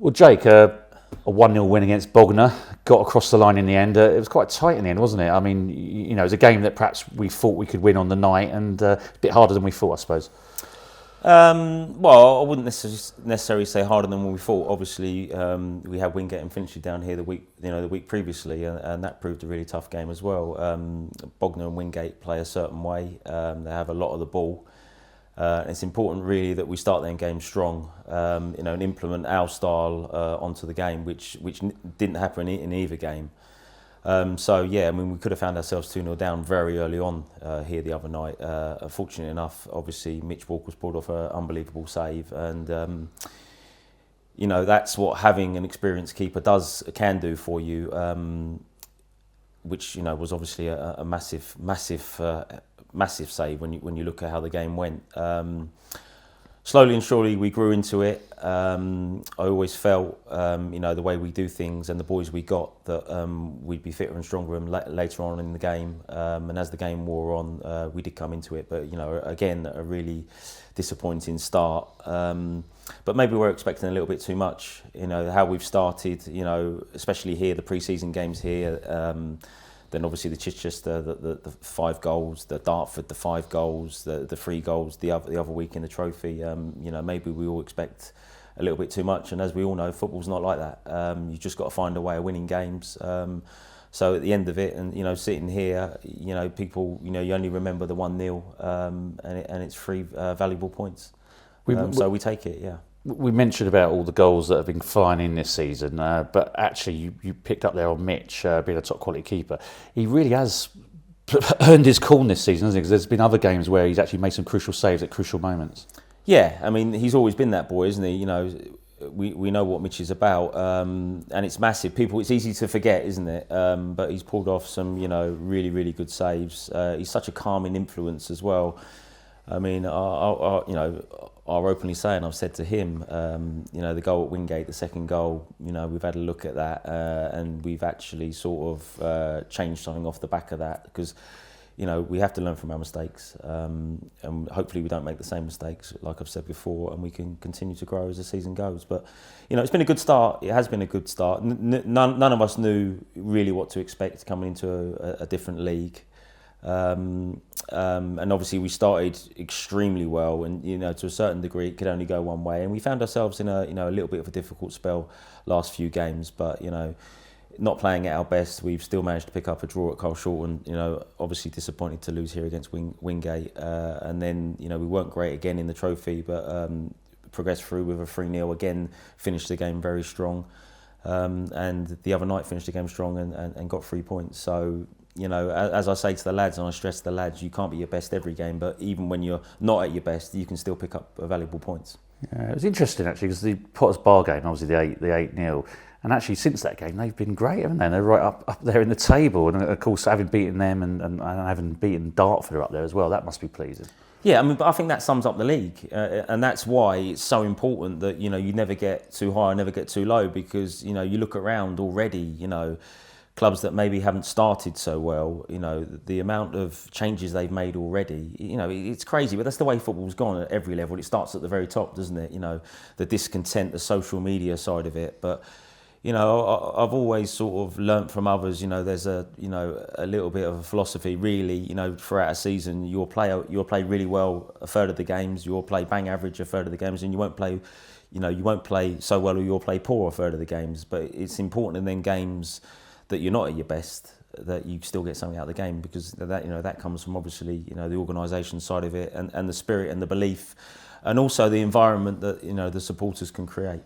Well, Jake, a 1-0 win against Bognor, got across the line in the end. It was quite tight in the end, wasn't it? I mean, it was a game that perhaps we thought we could win on the night, and a bit harder than we thought, I suppose. Well, I wouldn't necessarily say harder than we thought. Obviously, we had Wingate and Finchley down here the week previously, and that proved a really tough game as well. Bognor and Wingate play a certain way. They have a lot of the ball. It's important really that we start their game strong, and implement our style onto the game, which didn't happen in either game. We could have found ourselves 2-0 down very early on here the other night. Fortunately enough, obviously Mitch Walker's pulled off an unbelievable save, and that's what having an experienced keeper can do for you, which was obviously a massive save when you look at how the game went. Slowly and surely we grew into it. I always felt, the way we do things and the boys we got, that we'd be fitter and stronger later on in the game. And as the game wore on, we did come into it. But, again, a really disappointing start. But maybe we're expecting a little bit too much. How we've started, especially here, the pre-season games here. Then obviously the Chichester, the 5 goals, the Dartford, the 5 goals, the 3 goals the other week in the trophy. Maybe we all expect a little bit too much, and as we all know, football's not like that. You just got to find a way of winning games. So at the end of it, and sitting here, people, you only remember the 1-0, and it's 3 valuable points. So we take it, yeah. We mentioned about all the goals that have been flying in this season, but actually you picked up there on Mitch being a top quality keeper. He really has earned his corn this season, hasn't he? Because there's been other games where he's actually made some crucial saves at crucial moments. Yeah, I mean, he's always been that boy, isn't he? We know what Mitch is about, and it's massive. It's easy to forget, isn't it? But he's pulled off some, really, really good saves. He's such a calming influence as well. I mean, I'll openly say, and I've said to him, the goal at Wingate, the second goal, we've had a look at that, and we've actually sort of changed something off the back of that, because, we have to learn from our mistakes, and hopefully we don't make the same mistakes, like I've said before, and we can continue to grow as the season goes. But, it's been a good start. It has been a good start. None of us knew really what to expect coming into a different league. And obviously we started extremely well, and to a certain degree it could only go one way, and we found ourselves in a little bit of a difficult spell last few games, but not playing at our best, we've still managed to pick up a draw at Carl Shorten. Obviously disappointed to lose here against Wingate, and then we weren't great again in the trophy, but progressed through with a 3-0 again, finished the game very strong, and the other night finished the game strong and got 3 points. So as I say to the lads, and I stress to the lads, you can't be your best every game, but even when you're not at your best, you can still pick up valuable points. Yeah, it was interesting actually, because the Potters Bar game, obviously the 8-0, and actually since that game they've been great, haven't they? They're right up there in the table, and of course having beaten them and having beaten Dartford up there as well, that must be pleasing. Yeah, I mean, but I think that sums up the league, and that's why it's so important that you never get too high, never get too low, because you look around already, clubs that maybe haven't started so well, the amount of changes they've made already, it's crazy, but that's the way football's gone at every level. It starts at the very top, doesn't it? The discontent, the social media side of it. But, I've always sort of learnt from others, there's a little bit of a philosophy really, throughout a season, you'll play really well a third of the games, you'll play bang average a third of the games, and you won't play so well, or you'll play poor a third of the games. But it's important in then games that you're not at your best, that you still get something out of the game, because that comes from obviously the organisation side of it, and the spirit and the belief, and also the environment that the supporters can create.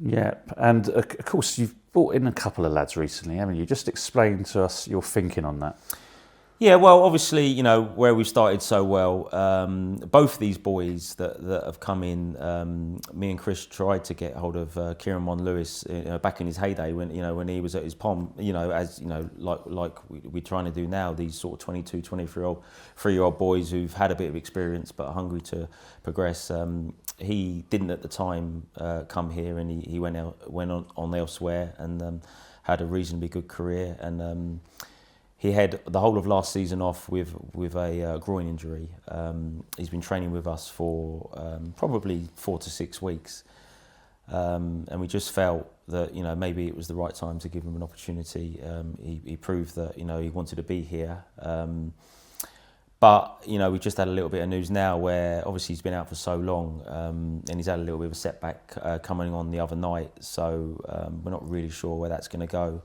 Yeah, and of course you've brought in a couple of lads recently, haven't you? Just explain to us your thinking on that. Yeah, well, obviously, where we've started so well, both ththese boys that have come in, me and Chris tried to get hold of Kieran Mon-Lewis back in his heyday when he was at his prime, like we're trying to do now, these sort of 22, 23-year-old boys who've had a bit of experience but are hungry to progress. He didn't at the time come here, and he went on elsewhere and had a reasonably good career, and he had the whole of last season off with a groin injury. He's been training with us for probably 4 to 6 weeks. and we just felt that maybe it was the right time to give him an opportunity. He proved that he wanted to be here. But we just had a little bit of news now where obviously he's been out for so long, and he's had a little bit of a setback coming on the other night. So we're not really sure where that's going to go.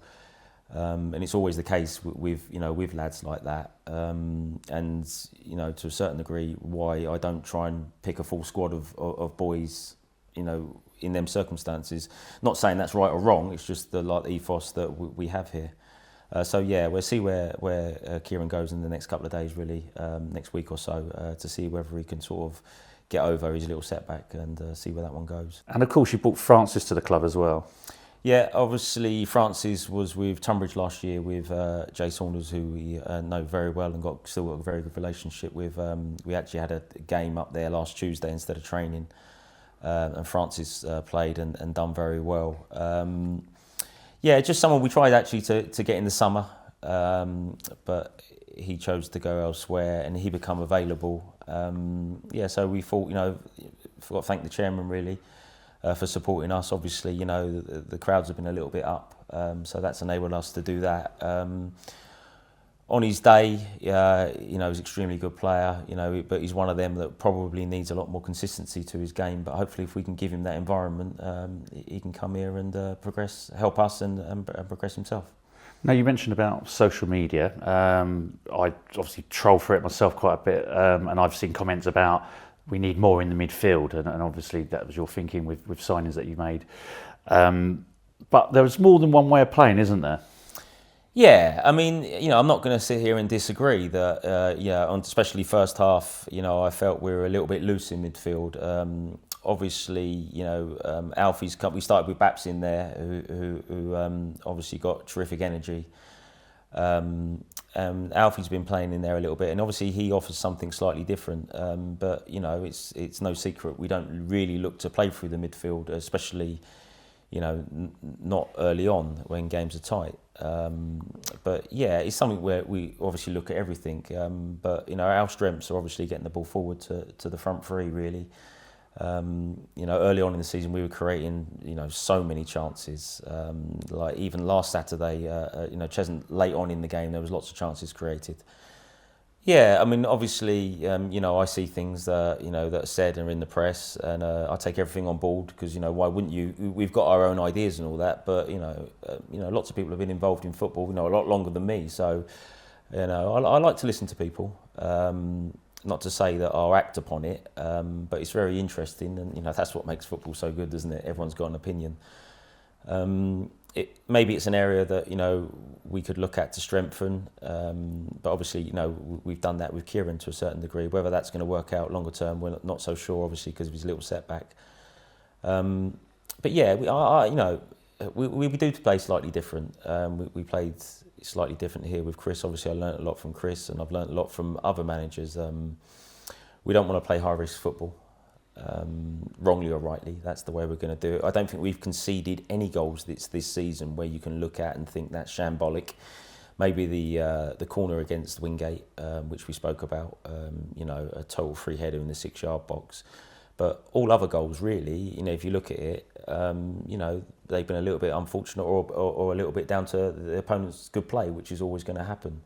And it's always the case with lads like that. And to a certain degree, why I don't try and pick a full squad of boys, in them circumstances. Not saying that's right or wrong. It's just the ethos that we have here. So yeah, we'll see where Kieran goes in the next couple of days, really, next week or so, to see whether he can sort of get over his little setback and see where that one goes. And of course, you brought Francis to the club as well. Yeah, obviously Francis was with Tunbridge last year with Jay Saunders, who we know very well and still got a very good relationship with. We actually had a game up there last Tuesday instead of training, and Francis played and done very well. Yeah, just someone we tried actually to get in the summer, but he chose to go elsewhere and he became available. So we thought, forgot to thank the chairman really for supporting us. Obviously, the crowds have been a little bit up, so that's enabled us to do that. On his day, he's an extremely good player, but he's one of them that probably needs a lot more consistency to his game. But hopefully, if we can give him that environment, he can come here and progress, help us and progress himself. Now, you mentioned about social media. I obviously troll for it myself quite a bit, and I've seen comments about we need more in the midfield, and obviously that was your thinking with signings that you made. But there's more than one way of playing, isn't there? Yeah, I mean, I'm not going to sit here and disagree that, especially first half, I felt we were a little bit loose in midfield. Obviously, Alfie's come. We started with Baps in there, who obviously got terrific energy. Alfie's been playing in there a little bit, and obviously he offers something slightly different. But it's no secret we don't really look to play through the midfield, especially not early on when games are tight. But yeah, it's something where we obviously look at everything. But our strengths are obviously getting the ball forward to the front three really. Early on in the season we were creating so many chances. Like even last Saturday, Cheshunt late on in the game there was lots of chances created. Yeah, I mean, obviously, I see things that that are said and are in the press, and I take everything on board because why wouldn't you? We've got our own ideas and all that, but lots of people have been involved in football, a lot longer than me. So, I like to listen to people. Not to say that I'll act upon it, but it's very interesting, and that's what makes football so good, isn't it? Everyone's got an opinion. Maybe it's an area that we could look at to strengthen, but obviously we've done that with Kieran to a certain degree. Whether that's going to work out longer term, we're not so sure, obviously because of his little setback. But yeah, we do play slightly different. We played slightly different here with Chris. Obviously, I learnt a lot from Chris, and I've learnt a lot from other managers. We don't want to play high risk football. Wrongly or rightly, that's the way we're going to do it. I don't think we've conceded any goals this season where you can look at and think that's shambolic. Maybe the corner against Wingate, which we spoke about, a total free header in the 6-yard box. But all other goals, really, if you look at it, they've been a little bit unfortunate or a little bit down to the opponent's good play, which is always going to happen.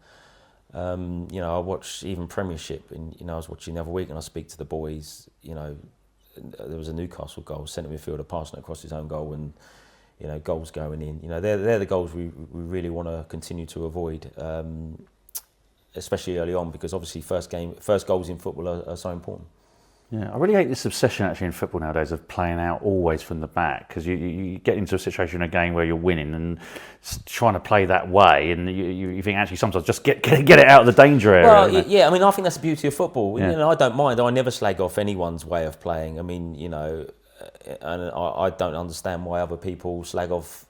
I watch even Premiership, and I was watching the other week, and I speak to the boys. There was a Newcastle goal, centre midfielder passing it across his own goal, and goals going in. They're the goals we really want to continue to avoid, especially early on, because obviously first goals in football are so important. Yeah, I really hate this obsession actually in football nowadays of playing out always from the back, because you get into a situation in a game where you're winning and trying to play that way, and you think actually sometimes just get it out of the danger area. Well, yeah, I mean, I think that's the beauty of football. Yeah. I don't mind. I never slag off anyone's way of playing. I mean, and I don't understand why other people slag off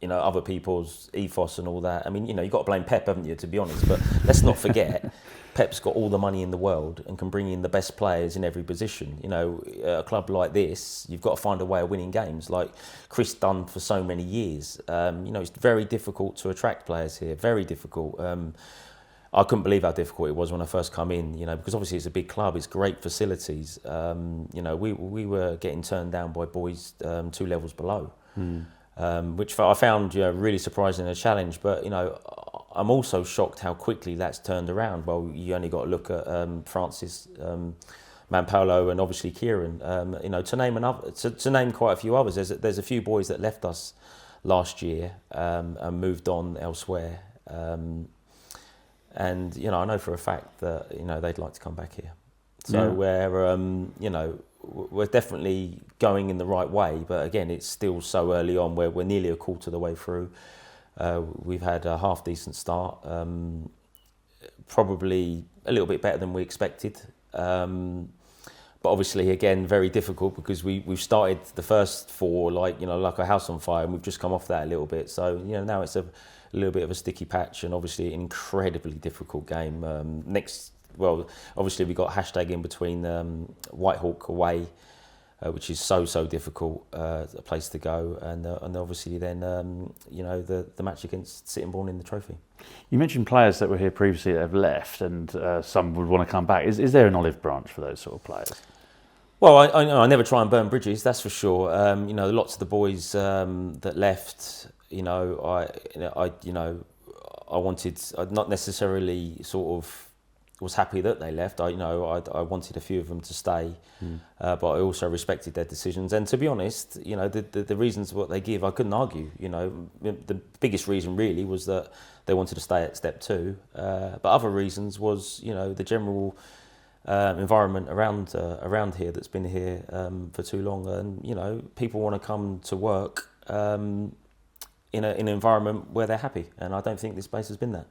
other people's ethos and all that. I mean, you've got to blame Pep, haven't you, to be honest? But let's not forget, Pep's got all the money in the world and can bring in the best players in every position. A club like this, you've got to find a way of winning games, like Chris done for so many years. It's very difficult to attract players here, very difficult. I couldn't believe how difficult it was when I first come in, because obviously it's a big club, it's great facilities. We were getting turned down by boys 2 levels below, which I found really surprising and a challenge. But I'm also shocked how quickly that's turned around. Well, you only got to look at Francis, Manpolo, and obviously Kieran. To name quite a few others. There's a few boys that left us last year and moved on elsewhere. And I know for a fact that they'd like to come back here. So we're definitely going in the right way. But again, it's still so early on. We're nearly a quarter of the way through. We've had a half decent start, probably a little bit better than we expected. But obviously, again, very difficult because we've started the first 4 like a house on fire, and we've just come off that a little bit. So now it's a little bit of a sticky patch, and obviously an incredibly difficult game. Obviously we got hashtag in between Whitehawk away, which is so difficult, a place to go, and obviously then the match against Sittingbourne in the trophy. You mentioned players that were here previously that have left, and some would want to come back. Is there an olive branch for those sort of players? Well, I never try and burn bridges, that's for sure. Lots of the boys that left, I wanted, not necessarily sort of was happy that they left. I wanted a few of them to stay, but I also respected their decisions. And to be honest, the reasons what they give, I couldn't argue. The biggest reason really was that they wanted to stay at step 2. But other reasons was, the general environment around here that's been here for too long, and people want to come to work in an environment where they're happy, and I don't think this place has been that.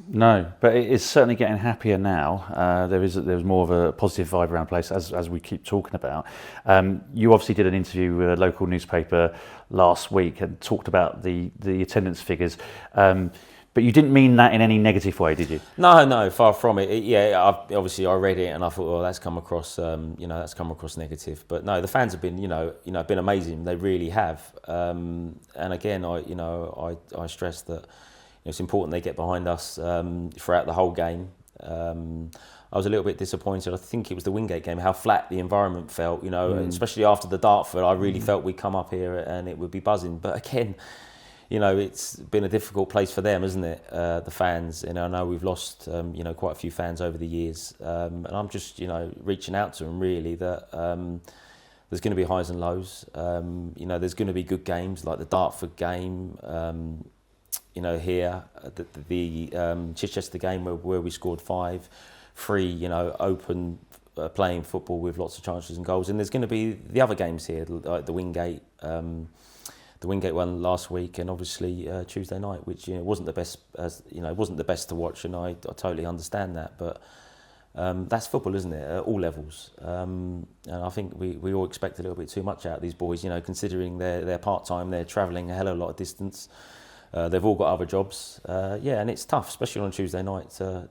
No, but it's certainly getting happier now. There's more of a positive vibe around the place, as we keep talking about. You obviously did an interview with a local newspaper last week and talked about the attendance figures. But you didn't mean that in any negative way, did you? No, far from it. Obviously I read it and I thought, well, that's come across, negative. But no, the fans have been, been amazing. They really have. And again, I stress that it's important they get behind us throughout the whole game. I was a little bit disappointed. I think it was the Wingate game, how flat the environment felt. Especially after the Dartford, I really felt we'd come up here and it would be buzzing. But again, it's been a difficult place for them, isn't it? The fans, and I know we've lost, quite a few fans over the years. And I'm just, reaching out to them really that there's going to be highs and lows. There's going to be good games like the Dartford game. Here, the Chichester game where we scored 5, 3, open playing football with lots of chances and goals. And there's going to be the other games here, like the Wingate one last week, and obviously Tuesday night, which wasn't the best, wasn't the best to watch, and I totally understand that. But that's football, isn't it? At all levels, and I think we all expect a little bit too much out of these boys. Considering they're part time, they're travelling a hell of a lot of distance. They've all got other jobs, and it's tough, especially on a Tuesday night, to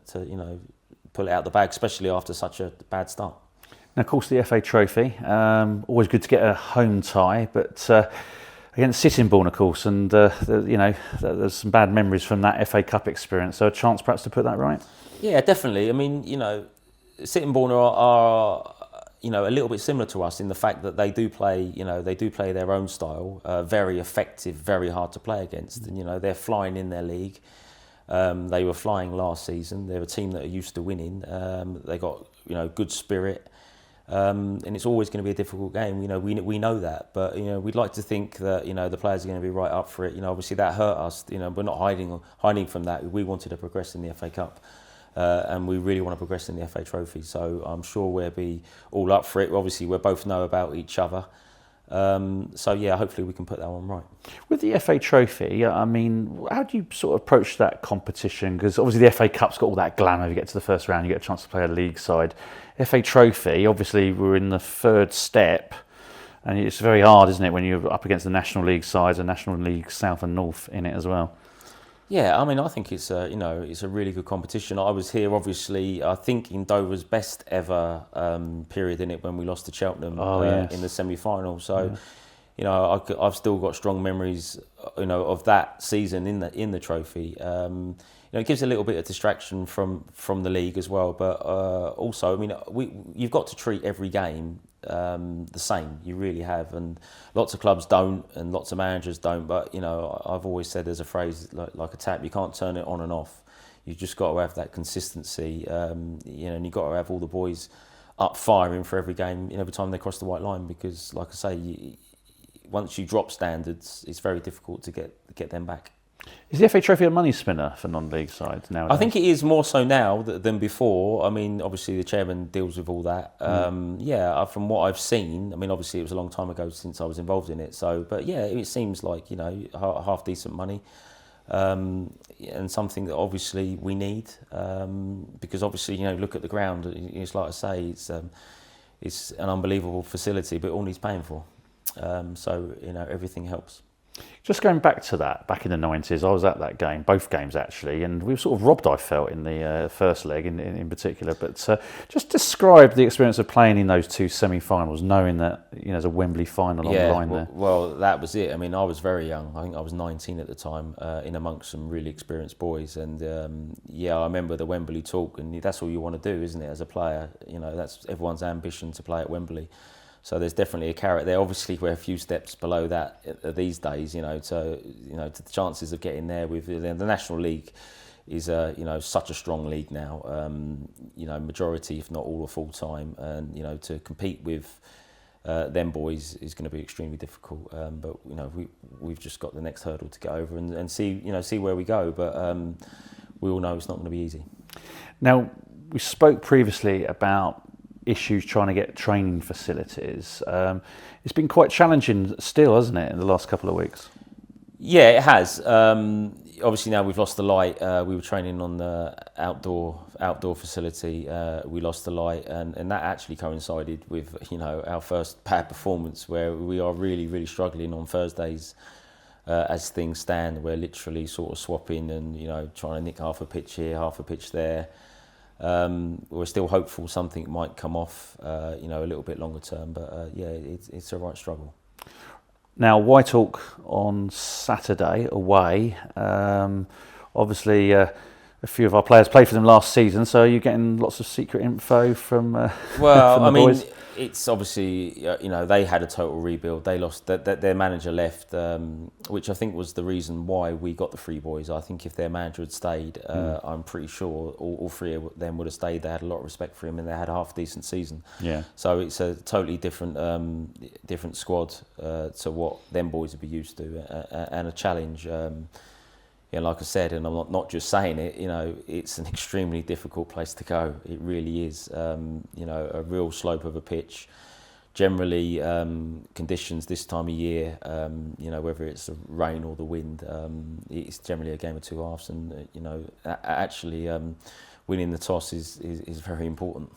pull it out the bag, especially after such a bad start. Now, of course, the FA Trophy, always good to get a home tie, but against Sittingbourne, of course, and there's some bad memories from that FA Cup experience. So a chance perhaps to put that right? Yeah, definitely. I mean, Sittingbourne are a little bit similar to us in the fact that they do play their own style, very effective, very hard to play against. And, they're flying in their league. They were flying last season. They're a team that are used to winning. They got, good spirit. And it's always going to be a difficult game. We know that, but we'd like to think that the players are going to be right up for it. Obviously that hurt us. We're not hiding from that. We wanted to progress in the FA Cup, and we really want to progress in the FA Trophy. So I'm sure we'll be all up for it. Obviously, we both know about each other. Hopefully we can put that one right. With the FA Trophy, I mean, how do you sort of approach that competition? Because obviously the FA Cup's got all that glamour. If you get to the first round, you get a chance to play a league side. FA Trophy, obviously we're in the third step, and it's very hard, isn't it, when you're up against the National League sides and National League South and North in it as well? Yeah, I mean, I think it's a really good competition. I was here, obviously, I think in Dover's best ever period in it when we lost to Cheltenham in the semi-final. So, I've still got strong memories of that season in the trophy. It gives a little bit of distraction from the league as well. But also, I mean, you've got to treat every game the same. You really have, and lots of clubs don't, and lots of managers don't. But I've always said there's a phrase like a tap. You can't turn it on and off. You've just got to have that consistency. And you've got to have all the boys up firing for every game, every time they cross the white line. Because, like I say, once you drop standards, it's very difficult to get them back. Is the FA Trophy a money spinner for non-league sides nowadays? I think it is more so now than before. I mean, obviously the chairman deals with all that. From what I've seen, I mean, obviously it was a long time ago since I was involved in it. So, but yeah, it seems like half decent money, and something that obviously we need, because obviously look at the ground. It's like I say, it's an unbelievable facility, but it all needs paying for. So everything helps. Just going back to that, back in the 90s, I was at that game, both games actually, and we were sort of robbed, I felt, in the first leg in particular. But just describe the experience of playing in those two semi-finals, knowing that there's a Wembley final on the line there. Well, that was it. I mean, I was very young. I think I was 19 at the time, in amongst some really experienced boys. And I remember the Wembley talk, and that's all you want to do, isn't it, as a player? That's everyone's ambition to play at Wembley. So there's definitely a carrot there. Obviously, we're a few steps below that these days. The chances of getting there with the National League is such a strong league now. Majority, if not all, are full time, and to compete with them boys is going to be extremely difficult. But we've just got the next hurdle to get over and see where we go. But we all know it's not going to be easy. Now, we spoke previously about issues trying to get training facilities. It's been quite challenging still, hasn't it, in the last couple of weeks? Yeah, it has. Obviously now we've lost the light. We were training on the outdoor facility. We lost the light, and that actually coincided with our first bad performance, where we are really, really struggling on Thursdays. As things stand, we're literally sort of swapping and trying to nick half a pitch here, half a pitch there. We're still hopeful something might come off, a little bit longer term, but it's a right struggle. Now, Whitehawk on Saturday away. Obviously, a few of our players played for them last season, so you're getting lots of secret info from from the boys. It's obviously they had a total rebuild. They lost their manager left, which I think was the reason why we got the three boys. I think if their manager had stayed, I'm pretty sure all three of them would have stayed. They had a lot of respect for him, and they had a half decent season. Yeah. So it's a totally different squad to what them boys would be used to, and a challenge. Like I said, and I'm not just saying it, it's an extremely difficult place to go. It really is. A real slope of a pitch. Generally, conditions this time of year, whether it's the rain or the wind, it's generally a game of two halves. And, actually winning the toss is very important.